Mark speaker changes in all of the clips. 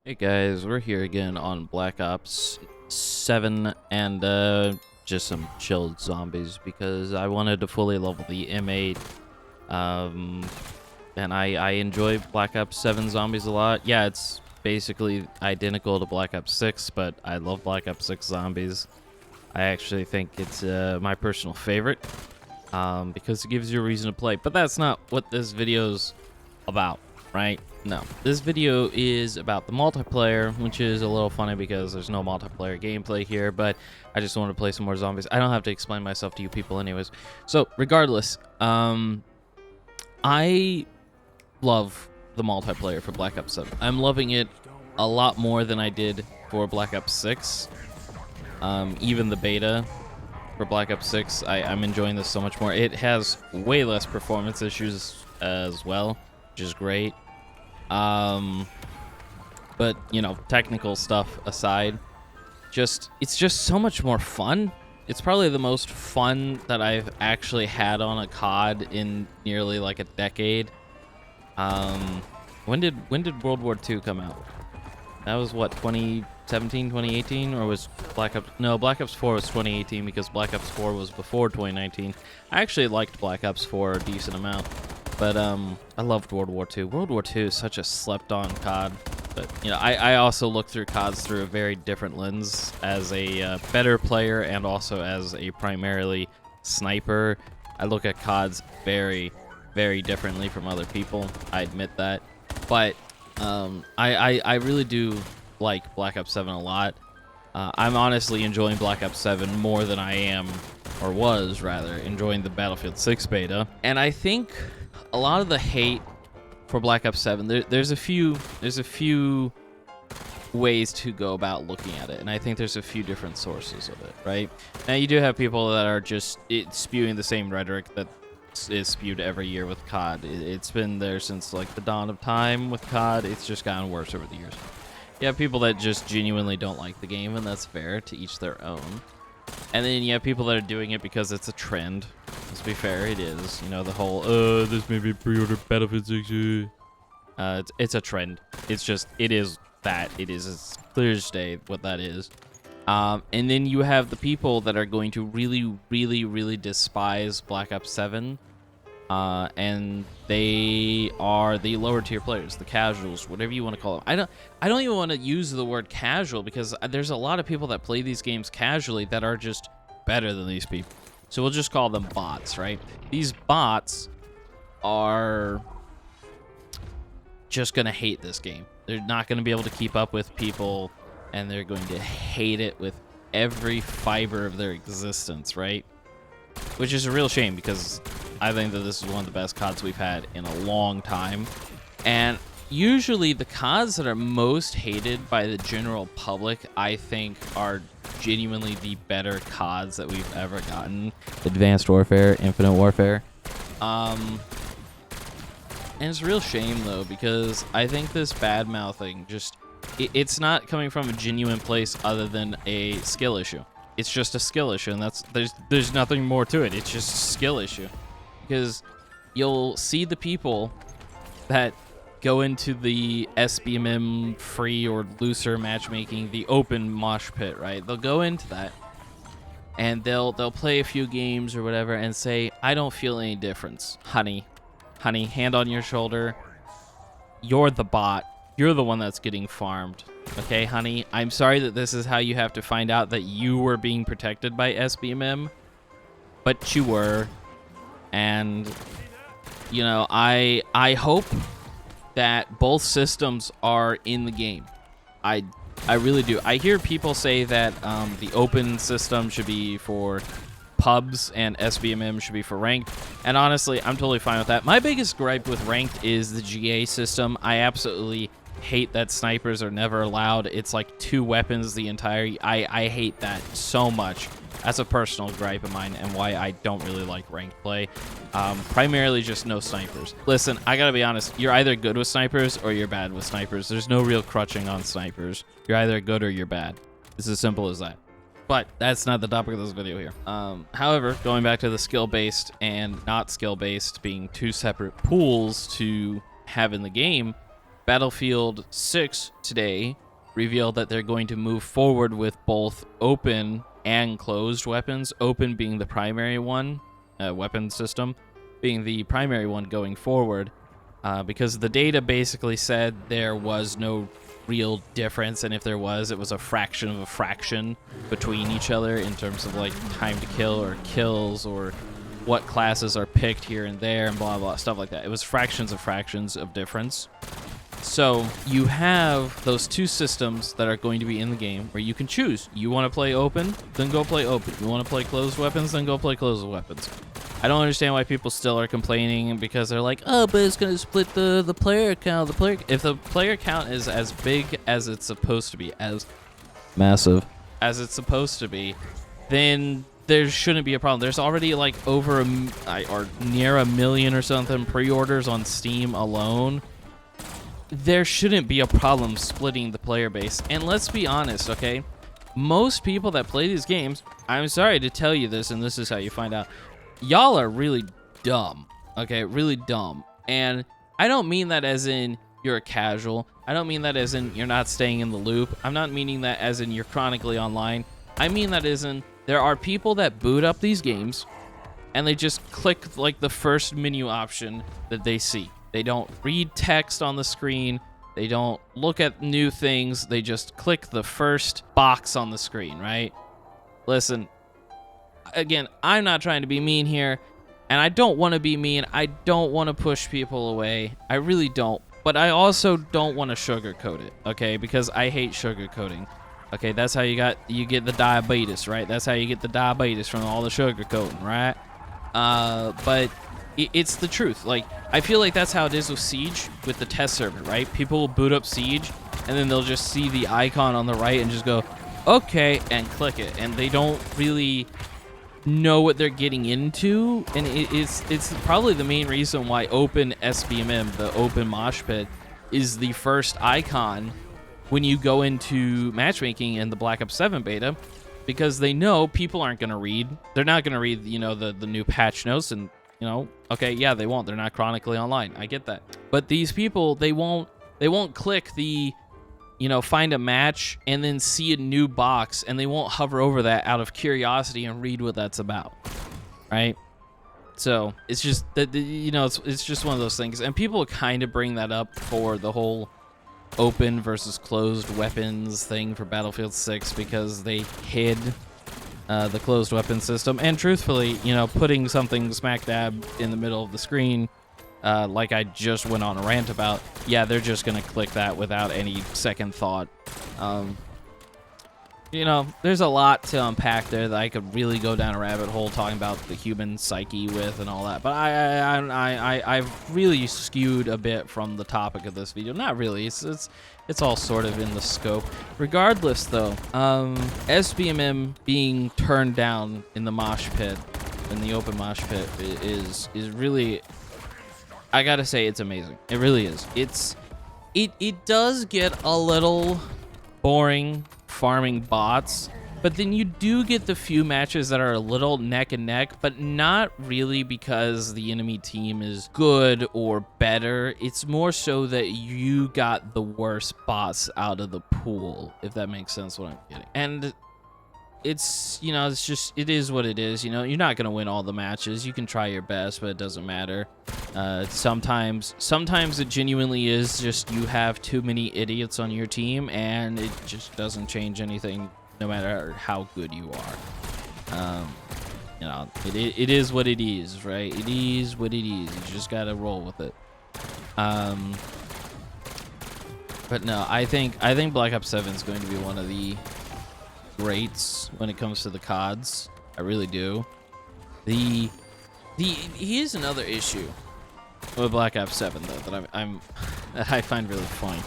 Speaker 1: Hey guys, we're here again on Black Ops 7 and just some chilled zombies because I wanted to fully level the M8. And I enjoy Black Ops 7 zombies a lot. Yeah, it's basically identical to Black Ops 6, but I love Black Ops 6 zombies. I actually think it's my personal favorite because it gives you a reason to play. But that's not what this video's about, right? No, this video is about the multiplayer, which is a little funny because there's no multiplayer gameplay here, but I just want to play some more zombies. I don't have to explain myself to you people anyways. So regardless, I love the multiplayer for Black Ops 7. I'm loving it a lot more than I did for Black Ops 6. Even the beta for Black Ops 6, I'm enjoying this so much more. It has way less performance issues as well, which is great. But you know, technical stuff aside, it's just so much more fun. It's probably the most fun that I've actually had on a COD in nearly like a decade. When did World War II come out? That was what, 2017, 2018, or was Black Ops? No, Black Ops 4 was 2018 because Black Ops 4 was before 2019. I actually liked Black Ops 4 a decent amount. But I loved World War II. World War II is such a slept-on COD. But you know, I also look through CODs through a very different lens as a better player and also as a primarily sniper. I look at CODs very, very differently from other people. I admit that. But I really do like Black Ops 7 a lot. I'm honestly enjoying Black Ops 7 more than I am, or was rather, enjoying the Battlefield 6 beta. And I think a lot of the hate for Black Ops 7, there's a few ways to go about looking at it, and I think there's a few different sources of it, right? Now you do have people that are just spewing the same rhetoric that is spewed every year with COD. It's been there since like the dawn of time with COD. It's just gotten worse over the years. You have people that just genuinely don't like the game, and that's fair, to each their own. And then you have people that are doing it because it's a trend. Let's be fair, it is. You know, the whole, this may be pre-order Battlefield 6. It's a trend. It's just, it is that. It is as clear as day what that is. And then you have the people that are going to really, really, really despise Black Ops 7. And they are the lower tier players, the casuals, whatever you want to call them. I don't even want to use the word casual because there's a lot of people that play these games casually that are just better than these people. So we'll just call them bots, right? These bots are just going to hate this game. They're not going to be able to keep up with people, and they're going to hate it with every fiber of their existence, right? Which is a real shame because I think that this is one of the best CODs we've had in a long time. And usually the CODs that are most hated by the general public, I think, are genuinely the better CODs that we've ever gotten. Advanced Warfare, Infinite Warfare. And it's a real shame, though, because I think this bad-mouthing just... It's not coming from a genuine place other than a skill issue. It's just a skill issue, and there's nothing more to it. It's just a skill issue. Because you'll see the people that go into the SBMM free or looser matchmaking, the open mosh pit, right? They'll go into that, and they'll play a few games or whatever and say, I don't feel any difference. Honey, hand on your shoulder. You're the bot. You're the one that's getting farmed. Okay, honey? I'm sorry that this is how you have to find out that you were being protected by SBMM, but you were. And, you know, I hope that both systems are in the game. I really do. I hear people say that the open system should be for pubs and SBMM should be for ranked. And honestly, I'm totally fine with that. My biggest gripe with ranked is the GA system. I absolutely hate that snipers are never allowed. It's like 2 weapons the entire... I hate that so much. That's a personal gripe of mine and why I don't really like ranked play. Primarily just no snipers. Listen, I gotta be honest. You're either good with snipers or you're bad with snipers. There's no real crutching on snipers. You're either good or you're bad. It's as simple as that. But that's not the topic of this video here. However, going back to the skill-based and not skill-based being 2 separate pools to have in the game, Battlefield 6 today revealed that they're going to move forward with both open and closed weapons, open being the primary one, weapon system being the primary one going forward, because the data basically said there was no real difference, and if there was, it was a fraction of a fraction between each other in terms of like time to kill or kills or what classes are picked here and there and blah blah stuff like that. It was fractions of difference. So you have those two systems that are going to be in the game where you can choose. You want to play open, then go play open. You want to play closed weapons, then go play closed weapons. I don't understand why people still are complaining because they're like, oh, but it's going to split the player count. If the player count is as big as it's supposed to be, as massive as it's supposed to be, then there shouldn't be a problem. There's already like over or near 1 million or something pre-orders on Steam alone. There shouldn't be a problem splitting the player base. And let's be honest, okay? Most people that play these games, I'm sorry to tell you this, and this is how you find out, y'all are really dumb, okay? Really dumb. And I don't mean that as in you're a casual. I don't mean that as in you're not staying in the loop. I'm not meaning that as in you're chronically online. I mean that as in there are people that boot up these games and they just click like the first menu option that they see. They don't read text on the screen. They don't look at new things. They just click the first box on the screen, right? Listen, again, I'm not trying to be mean here, and I don't want to be mean. I don't want to push people away. I really don't. But I also don't want to sugarcoat it, okay? Because I hate sugarcoating. Okay, that's how you get the diabetes, right? That's how you get the diabetes from all the sugarcoating, right? But it's the truth. Like, I feel like that's how it is with Siege, with the test server, right? People will boot up Siege, and then they'll just see the icon on the right and just go, okay, and click it. And they don't really know what they're getting into. And it's probably the main reason why Open SBMM, the Open Mosh Pit, is the first icon when you go into matchmaking in the Black Ops 7 beta, because they know people aren't going to read. They're not going to read, you know, the new patch notes and, you know, okay, yeah, they won't. They're not chronically online. I get that. But these people, they won't click the, you know, find a match and then see a new box, and they won't hover over that out of curiosity and read what that's about, right? So it's just that, you know, it's just one of those things. And people kind of bring that up for the whole open versus closed weapons thing for Battlefield 6 because they hid the closed weapon system. And truthfully, you know, putting something smack dab in the middle of the screen, like I just went on a rant about, yeah, they're just going to click that without any second thought. You know, there's a lot to unpack there that I could really go down a rabbit hole talking about the human psyche with and all that. But I've really skewed a bit from the topic of this video. Not really. It's all sort of in the scope. Regardless, though, SBMM being turned down in the mosh pit, in the open mosh pit, is really, I gotta say, it's amazing. It really is. It does get a little boring farming bots, but then you do get the few matches that are a little neck and neck, but not really because the enemy team is good or better. It's more so that you got the worst bots out of the pool, if that makes sense what I'm getting. And it's, you know, it's just, it is what it is. You know, you're not going to win all the matches. You can try your best, but it doesn't matter. Sometimes it genuinely is just you have too many idiots on your team, and it just doesn't change anything no matter how good you are. You know, it is what it is, right? It is what it is. You just got to roll with it. But no, I think Black Ops 7 is going to be one of the greats when it comes to the CODs. I really do. Here's another issue with Black Ops 7 though that I find really funny,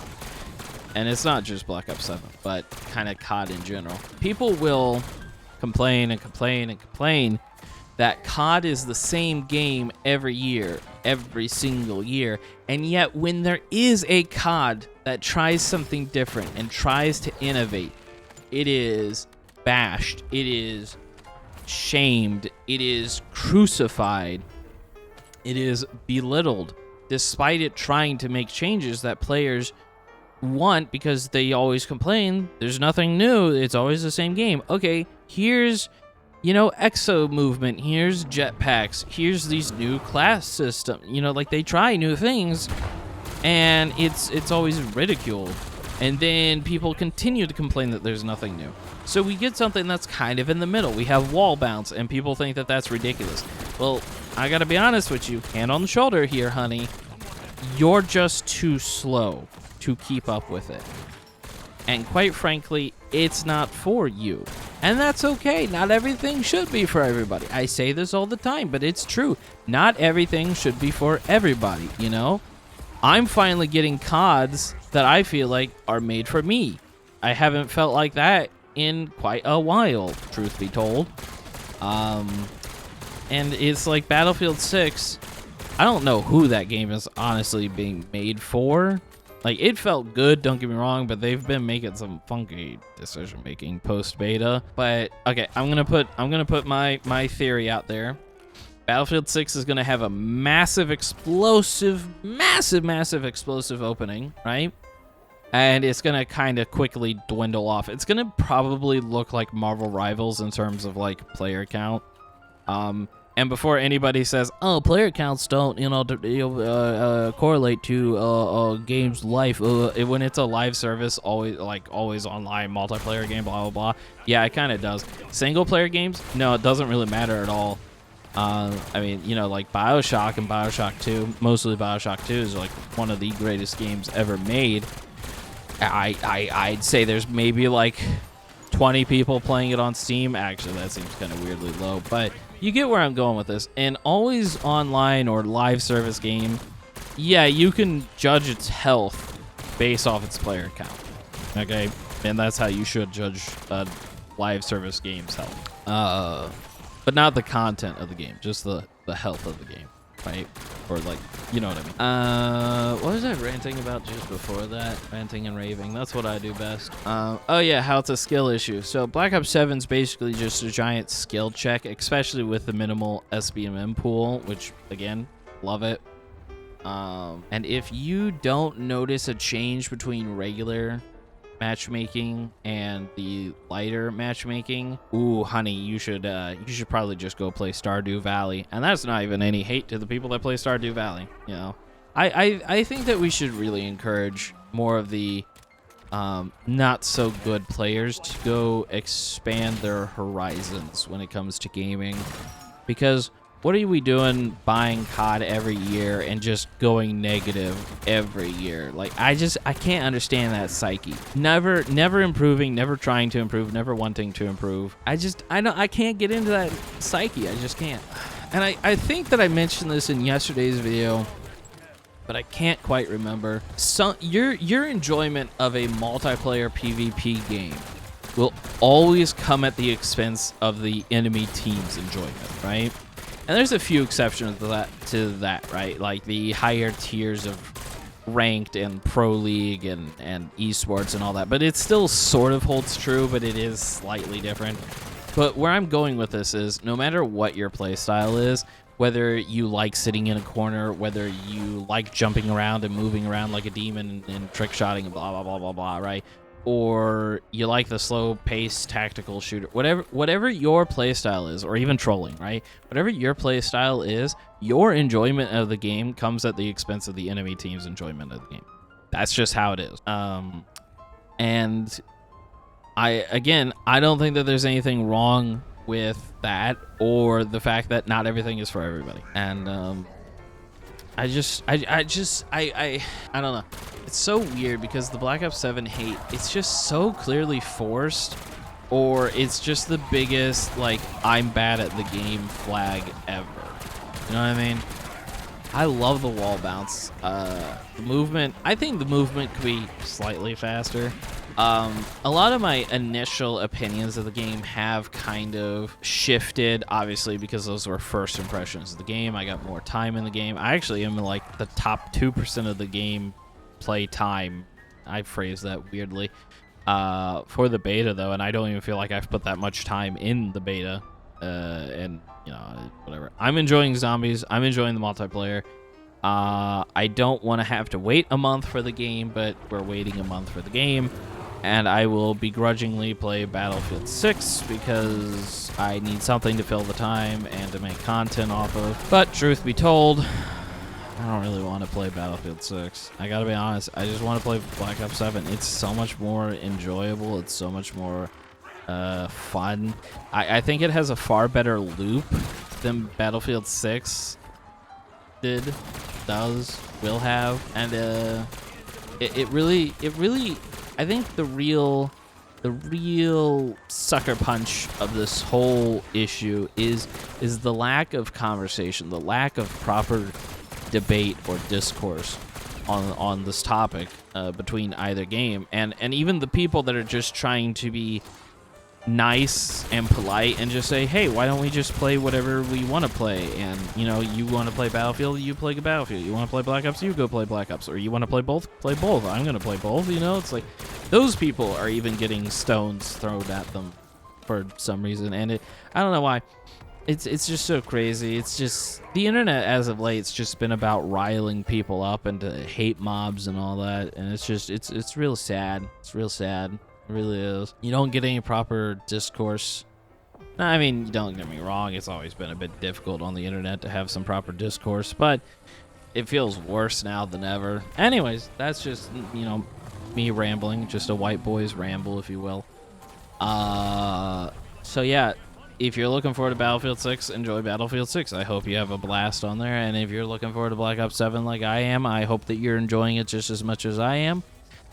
Speaker 1: and it's not just Black Ops 7, but kind of COD in general. People will complain and complain and complain that COD is the same game every year, every single year, and yet when there is a COD that tries something different and tries to innovate, it is bashed, it is shamed, it is crucified, it is belittled despite it trying to make changes that players want, because they always complain there's nothing new, it's always the same game. Okay, here's, you know, exo movement, here's jetpacks, here's these new class system, you know, like they try new things and it's always ridiculed, and then people continue to complain that there's nothing new. So we get something that's kind of in the middle. We have wall bounce and people think that that's ridiculous. Well, I gotta be honest with you, hand on the shoulder here, honey, you're just too slow to keep up with it. And quite frankly, it's not for you. And that's okay. Not everything should be for everybody. I say this all the time, but it's true. Not everything should be for everybody, you know? I'm finally getting CODs that I feel like are made for me. I haven't felt like that in quite a while, truth be told. And it's like Battlefield 6. I don't know who that game is honestly being made for. Like, it felt good, don't get me wrong, but they've been making some funky decision making post beta. But okay, I'm gonna put my theory out there. Battlefield 6 is gonna have a massive explosive opening, right? And it's gonna kind of quickly dwindle off. It's gonna probably look like Marvel Rivals in terms of like player count. And before anybody says, "Oh, player counts don't, correlate to game's life," when it's a live service, always online multiplayer game, blah blah blah. Yeah, it kind of does. Single player games, no, it doesn't really matter at all. I mean, you know, like BioShock and BioShock 2, mostly BioShock 2 is like one of the greatest games ever made. I'd say there's maybe like 20 people playing it on Steam. Actually, that seems kind of weirdly low, but you get where I'm going with this. An always online or live service game, yeah, you can judge its health based off its player count. Okay, and that's how you should judge a live service game's health. But not the content of the game, just the health of the game, right? Or like, you know what I mean. What was I ranting about just before that? Ranting and raving. That's what I do best. Oh yeah, how it's a skill issue. So Black Ops 7 is basically just a giant skill check, especially with the minimal SBMM pool, which again, love it. And if you don't notice a change between regular matchmaking and the lighter matchmaking, ooh, honey, you should probably just go play Stardew Valley. And that's not even any hate to the people that play Stardew Valley, you know. I think that we should really encourage more of the not so good players to go expand their horizons when it comes to gaming, because what are we doing buying COD every year and just going negative every year? Like, I can't understand that psyche. Never improving, never trying to improve, never wanting to improve. I can't get into that psyche. I just can't. And I think that I mentioned this in yesterday's video, but I can't quite remember. So your enjoyment of a multiplayer PvP game will always come at the expense of the enemy team's enjoyment, right? And there's a few exceptions to that, right? Like the higher tiers of ranked and pro league and esports and all that. But it still sort of holds true, but it is slightly different. But where I'm going with this is, no matter what your play style is, whether you like sitting in a corner, whether you like jumping around and moving around like a demon and trick shotting and blah blah blah blah blah, right? Or you like the slow-paced tactical shooter, whatever your playstyle is, or even trolling, right? Whatever your playstyle is, your enjoyment of the game comes at the expense of the enemy team's enjoyment of the game. That's just how it is. And I don't think that there's anything wrong with that, or the fact that not everything is for everybody. And I don't know. It's so weird because the Black Ops 7 hate, it's just so clearly forced, or it's just the biggest, like, I'm bad at the game flag ever. You know what I mean? I love the wall bounce. The movement, I think the movement could be slightly faster. A lot of my initial opinions of the game have kind of shifted, obviously, because those were first impressions of the game. I got more time in the game. I actually am in, like, the top 2% of the game play time. I phrased that weirdly. For the beta, though, and I don't even feel like I've put that much time in the beta. And, you know, whatever. I'm enjoying zombies. I'm enjoying the multiplayer. I don't want to have to wait a month for the game, but we're waiting a month for the game. And I will begrudgingly play Battlefield 6 because I need something to fill the time and to make content off of. But truth be told, I don't really want to play Battlefield 6. I gotta be honest, I just want to play Black Ops 7. It's so much more enjoyable. It's so much more fun. I think it has a far better loop than Battlefield 6 will have. And it really, I think the real sucker punch of this whole issue is the lack of conversation, the lack of proper debate or discourse on this topic between either game, and even the people that are just trying to be nice and polite and just say, hey, why don't we just play whatever we want to play? And you know, you want to play Battlefield, you play Battlefield. You want to play Black Ops, you go play Black Ops. Or you want to play both, play both. I'm gonna play both. You know, it's like those people are even getting stones thrown at them for some reason, and I don't know why. It's just so crazy. It's just the internet as of late. It's just been about riling people up into hate mobs and all that, and it's just it's real sad. It's real sad. It really is. You don't get any proper discourse. I mean, don't get me wrong. It's always been a bit difficult on the internet to have some proper discourse, but it feels worse now than ever. Anyways, that's just, you know, me rambling. Just a white boy's ramble, if you will. So yeah, if you're looking forward to Battlefield 6, enjoy Battlefield 6. I hope you have a blast on there. And if you're looking forward to Black Ops 7 like I am, I hope that you're enjoying it just as much as I am.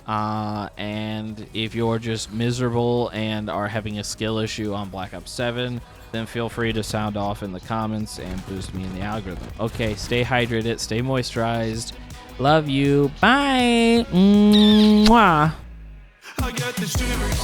Speaker 1: And if you're just miserable and are having a skill issue on Black Ops 7, then feel free to sound off in the comments and boost me in the algorithm. Okay, stay hydrated, stay moisturized. Love you. Bye. Mwah. I got the shivers.